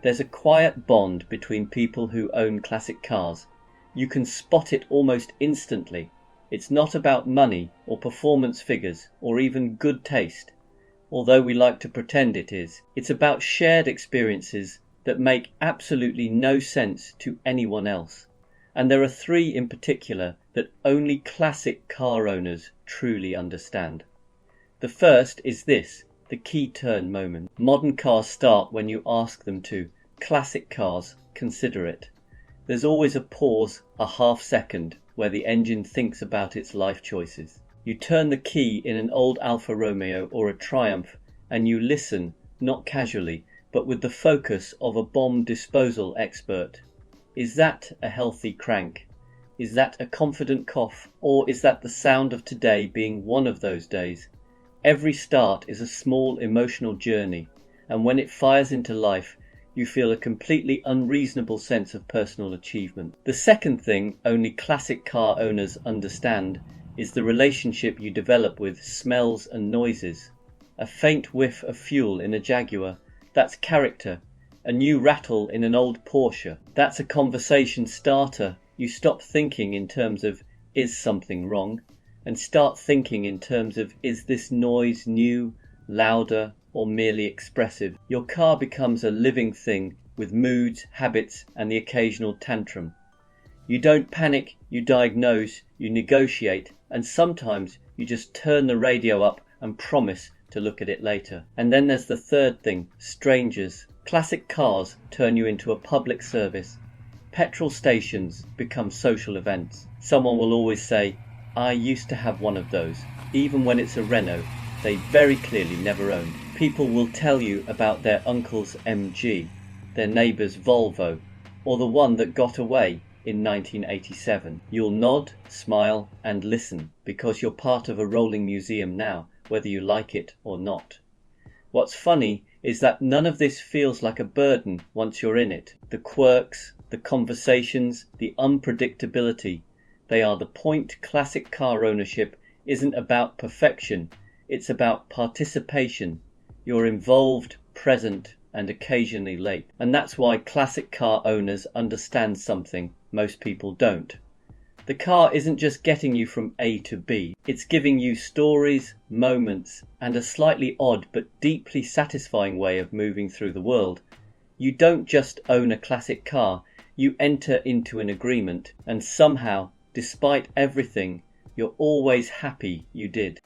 There's a quiet bond between people who own classic cars. You can spot it almost instantly. It's not about money or performance figures or even good taste, although we like to pretend it is. It's about shared experiences that make absolutely no sense to anyone else. And there are three in particular that only classic car owners truly understand. The first is this, the key turn moment. Modern cars start when you ask them to. Classic cars, consider it. There's always a pause, a half second, where the engine thinks about its life choices. You turn the key in an old Alfa Romeo or a Triumph and you listen, not casually, but with the focus of a bomb disposal expert. Is that a healthy crank? Is that a confident cough? Or is that the sound of today being one of those days? Every start is a small emotional journey, and when it fires into life, you feel a completely unreasonable sense of personal achievement. The second thing only classic car owners understand is the relationship you develop with smells and noises. A faint whiff of fuel in a Jaguar, that's character. A new rattle in an old Porsche, that's a conversation starter. You stop thinking in terms of, is something wrong? And start thinking in terms of, is this noise new, louder, or merely expressive? Your car becomes a living thing with moods, habits, and the occasional tantrum. You don't panic, you diagnose, you negotiate, and sometimes you just turn the radio up and promise to look at it later. And then there's the third thing, strangers. Classic cars turn you into a public service. Petrol stations become social events. Someone will always say, I used to have one of those, even when it's a Renault they very clearly never owned. People will tell you about their uncle's MG, their neighbour's Volvo, or the one that got away in 1987. You'll nod, smile and listen because you're part of a rolling museum now, whether you like it or not. What's funny is that none of this feels like a burden once you're in it. The quirks, the conversations, the unpredictability, they are the point. Classic car ownership isn't about perfection, it's about participation. You're involved, present, and occasionally late. And that's why classic car owners understand something most people don't. The car isn't just getting you from A to B, it's giving you stories, moments, and a slightly odd but deeply satisfying way of moving through the world. You don't just own a classic car, you enter into an agreement, and somehow, despite everything, you're always happy you did.